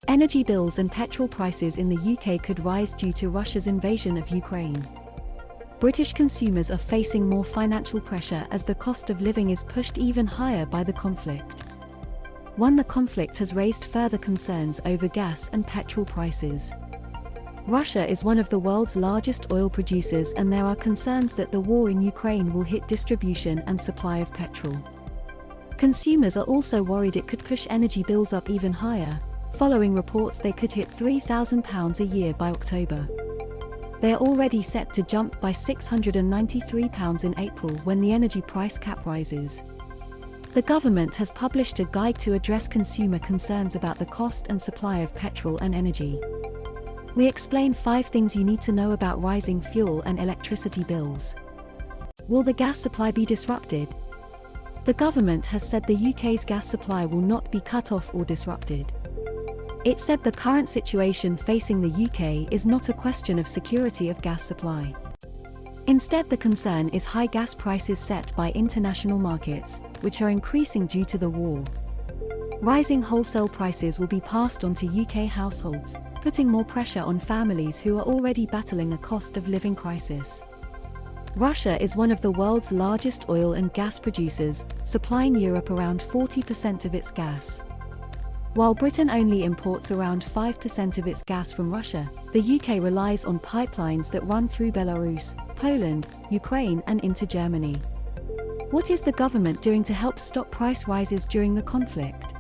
Energy bills and petrol prices in the UK could rise due to Russia's invasion of Ukraine. British consumers are facing more financial pressure as the cost of living is pushed even higher by the conflict. The conflict has raised further concerns over gas and petrol prices. Russia is one of the world's largest oil producers, and there are concerns that the war in Ukraine will hit distribution and supply of petrol. Consumers are also worried it could push energy bills up even higher, following reports they could hit £3,000 a year by October. They are already set to jump by £693 in April when the energy price cap rises. The government has published a guide to address consumer concerns about the cost and supply of petrol and energy. We explain 5 things you need to know about rising fuel and electricity bills. Will the gas supply be disrupted? The government has said the UK's gas supply will not be cut off or disrupted. It said the current situation facing the UK is not a question of security of gas supply. Instead, the concern is high gas prices set by international markets, which are increasing due to the war. Rising wholesale prices will be passed on to UK households, putting more pressure on families who are already battling a cost of living crisis. Russia is one of the world's largest oil and gas producers, supplying Europe around 40% of its gas. While Britain only imports around 5% of its gas from Russia, the UK relies on pipelines that run through Belarus, Poland, Ukraine and into Germany. What is the government doing to help stop price rises during the conflict?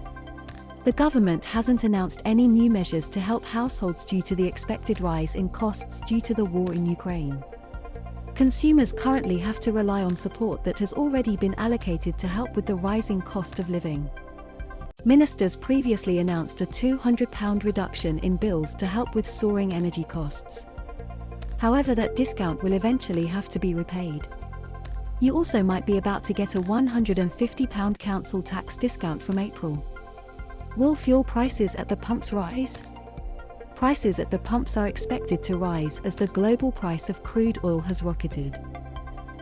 The government hasn't announced any new measures to help households due to the expected rise in costs due to the war in Ukraine. Consumers currently have to rely on support that has already been allocated to help with the rising cost of living. Ministers previously announced a £200 reduction in bills to help with soaring energy costs. However, that discount will eventually have to be repaid. You also might be about to get a £150 council tax discount from April. Will fuel prices at the pumps rise? Prices at the pumps are expected to rise as the global price of crude oil has rocketed.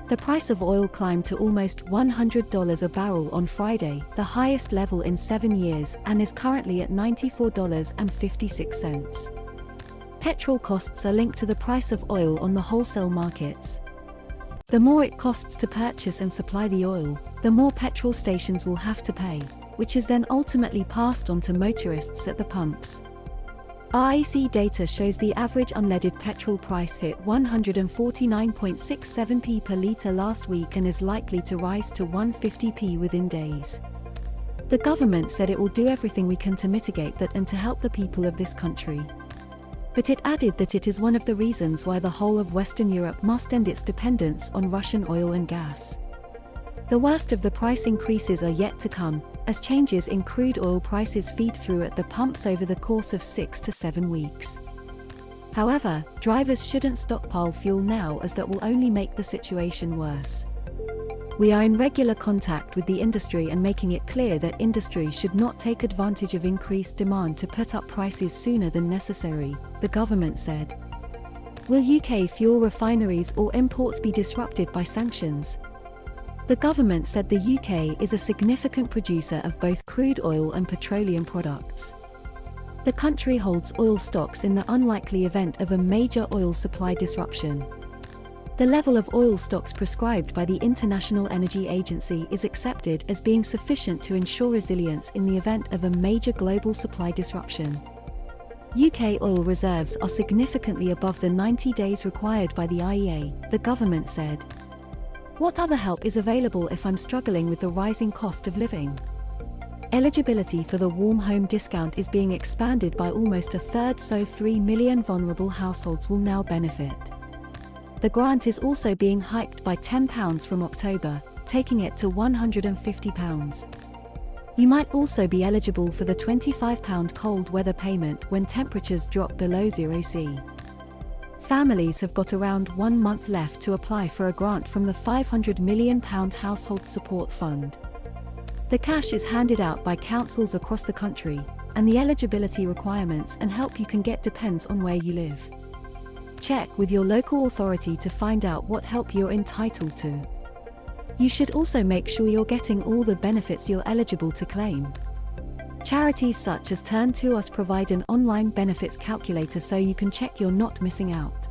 The price of oil climbed to almost $100 a barrel on Friday, the highest level in 7 years, and is currently at $94.56. Petrol costs are linked to the price of oil on the wholesale markets. The more it costs to purchase and supply the oil, the more petrol stations will have to pay, which is then ultimately passed on to motorists at the pumps. RAC data shows the average unleaded petrol price hit 149.67p per litre last week and is likely to rise to 150p within days. The government said it will do everything we can to mitigate that and to help the people of this country. But it added that it is one of the reasons why the whole of Western Europe must end its dependence on Russian oil and gas. The worst of the price increases are yet to come, as changes in crude oil prices feed through at the pumps over the course of 6 to 7 weeks. However, drivers shouldn't stockpile fuel now, as that will only make the situation worse. We are in regular contact with the industry and making it clear that industry should not take advantage of increased demand to put up prices sooner than necessary, the government said. Will UK fuel refineries or imports be disrupted by sanctions? The government said the UK is a significant producer of both crude oil and petroleum products. The country holds oil stocks in the unlikely event of a major oil supply disruption. The level of oil stocks prescribed by the International Energy Agency is accepted as being sufficient to ensure resilience in the event of a major global supply disruption. UK oil reserves are significantly above the 90 days required by the IEA, the government said. What other help is available if I'm struggling with the rising cost of living? Eligibility for the Warm Home Discount is being expanded by almost a third, so 3 million vulnerable households will now benefit. The grant is also being hiked by £10 from October, taking it to £150. You might also be eligible for the £25 cold weather payment when temperatures drop below 0°C. Families have got around 1 month left to apply for a grant from the £500 million Household Support Fund. The cash is handed out by councils across the country, and the eligibility requirements and help you can get depends on where you live. Check with your local authority to find out what help you're entitled to. You should also make sure you're getting all the benefits you're eligible to claim. Charities such as Turn to Us provide an online benefits calculator so you can check you're not missing out.